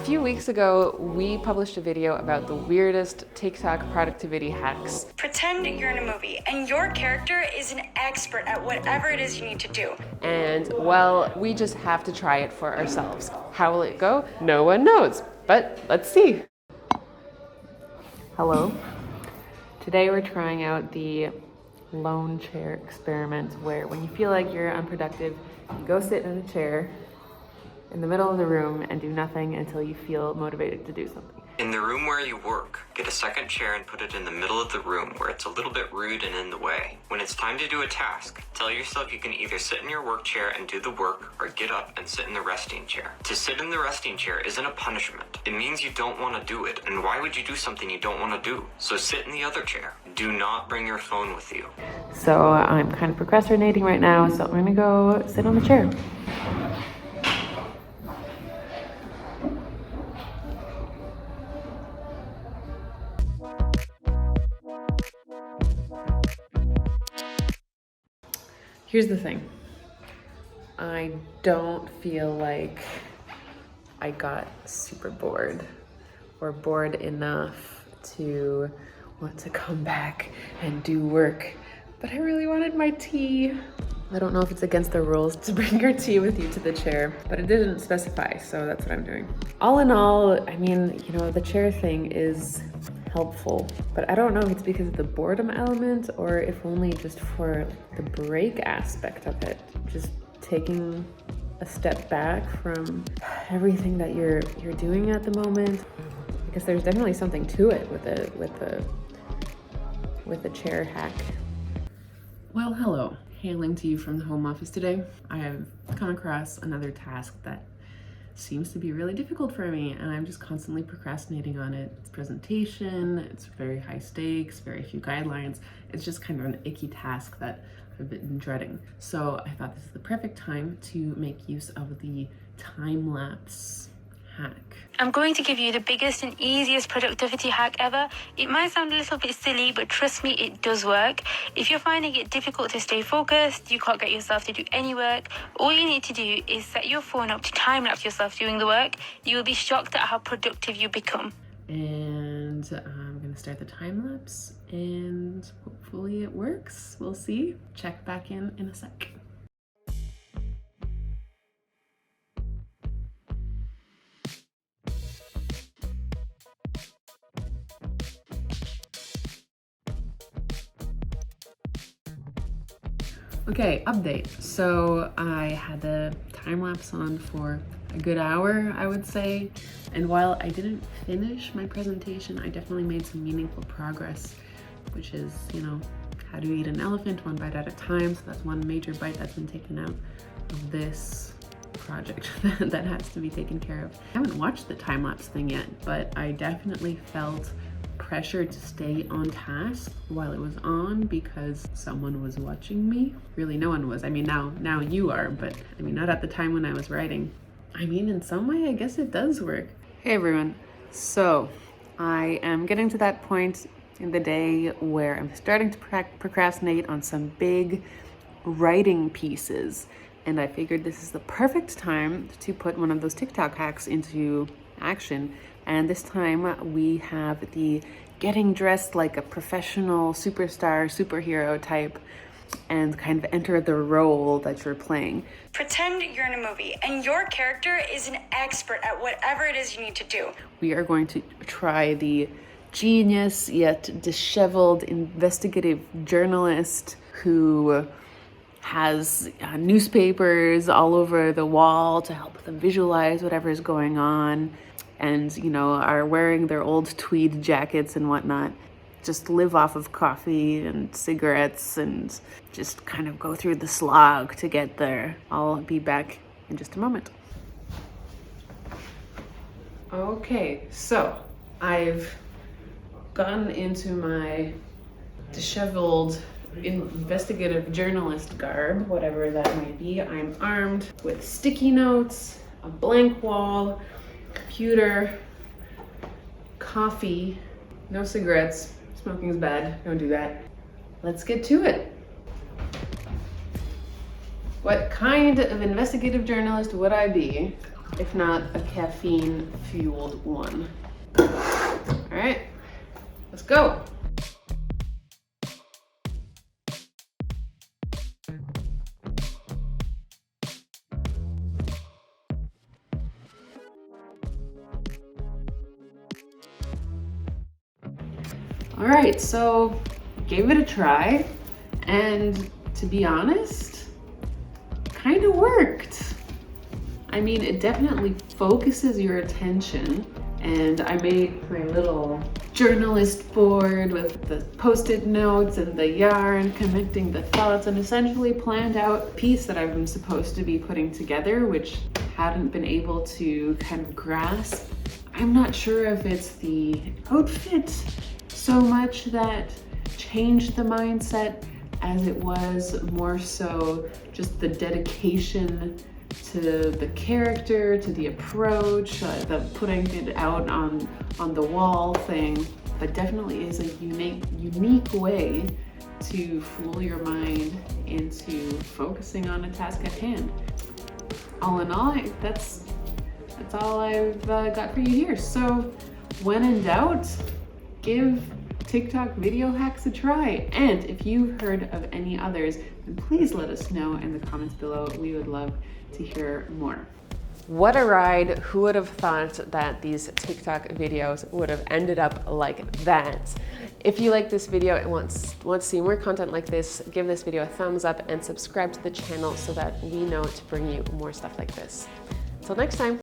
A few weeks ago, we published a video about the weirdest TikTok productivity hacks. Pretend you're in a movie and your character is an expert at whatever it is you need to do. And, well, we just have to try it for ourselves. How will it go? No one knows, but let's see. Hello. Today we're trying out the lone chair experiment where when you feel like you're unproductive, you go sit in a chair in the middle of the room and do nothing until you feel motivated to do something. In the room where you work, get a second chair and put it in the middle of the room where it's a little bit rude and in the way. When it's time to do a task, tell yourself you can either sit in your work chair and do the work or get up and sit in the resting chair. To sit in the resting chair isn't a punishment. It means you don't want to do it, and why would you do something you don't want to do? So sit in the other chair. Do not bring your phone with you. So I'm kind of procrastinating right now, so I'm gonna go sit on the chair. Here's the thing. I don't feel like I got super bored or bored enough to want to come back and do work, but I really wanted my tea. I don't know if it's against the rules to bring your tea with you to the chair, but it didn't specify, so that's what I'm doing. All in all, I mean, you know, the chair thing is helpful, but I don't know if it's because of the boredom element or if only just for the break aspect of it. Just taking a step back from everything that you're doing at the moment, because there's definitely something to it with the chair hack. Well, hello. Hailing to you from the home office today. I have come across another task that seems to be really difficult for me, and I'm just constantly procrastinating on it. It's presentation, it's very high stakes, very few guidelines. It's just kind of an icky task that I've been dreading. So I thought this is the perfect time to make use of the time-lapse hack. I'm going to give you the biggest and easiest productivity hack ever. It might sound a little bit silly, but trust me, it does work. If you're finding it difficult to stay focused, you can't get yourself to do any work, all you need to do is set your phone up to time-lapse yourself doing the work. You will be shocked at how productive you become. And I'm gonna start the time lapse and hopefully it works. We'll see. Check back in a sec. Okay, update. So I had the time lapse on for a good hour, I would say. And while I didn't finish my presentation, I definitely made some meaningful progress, which is, you know, how to eat an elephant one bite at a time. So that's one major bite that's been taken out of this project that has to be taken care of. I haven't watched the time lapse thing yet, but I definitely felt pressure to stay on task while it was on because someone was watching me. Really, no one was. I mean, now you are, but I mean, not at the time when I was writing. I mean, in some way, I guess it does work. Hey everyone. So I am getting to that point in the day where I'm starting to procrastinate on some big writing pieces. And I figured this is the perfect time to put one of those TikTok hacks into action. And this time we have the getting dressed like a professional superhero type and kind of enter the role that you're playing. Pretend you're in a movie and your character is an expert at whatever it is you need to do. We are going to try the genius yet disheveled investigative journalist who has newspapers all over the wall to help them visualize whatever is going on, and, you know, are wearing their old tweed jackets and whatnot, just live off of coffee and cigarettes and just kind of go through the slog to get there. I'll be back in just a moment. Okay, so I've gotten into my disheveled investigative journalist garb, whatever that might be. I'm armed with sticky notes, a blank wall, computer, coffee, no cigarettes. Smoking's bad, don't do that. Let's get to it. What kind of investigative journalist would I be if not a caffeine-fueled one. All right, let's go. All right, so gave it a try, and to be honest, kind of worked. I mean, it definitely focuses your attention, and I made my little journalist board with the post-it notes and the yarn connecting the thoughts, and essentially planned out a piece that I've been supposed to be putting together, which hadn't been able to kind of grasp. I'm not sure if it's the outfit so much that changed the mindset as it was more so just the dedication to the character, to the approach, the putting it out on the wall thing, but definitely is a unique way to fool your mind into focusing on a task at hand. All in all, that's all I've got for you here. So when in doubt, give TikTok video hacks a try. And if you've heard of any others, then please let us know in the comments below. We would love to hear more. What a ride. Who would have thought that these TikTok videos would have ended up like that? If you like this video and want to see more content like this, give this video a thumbs up and subscribe to the channel so that we know to bring you more stuff like this. Until next time.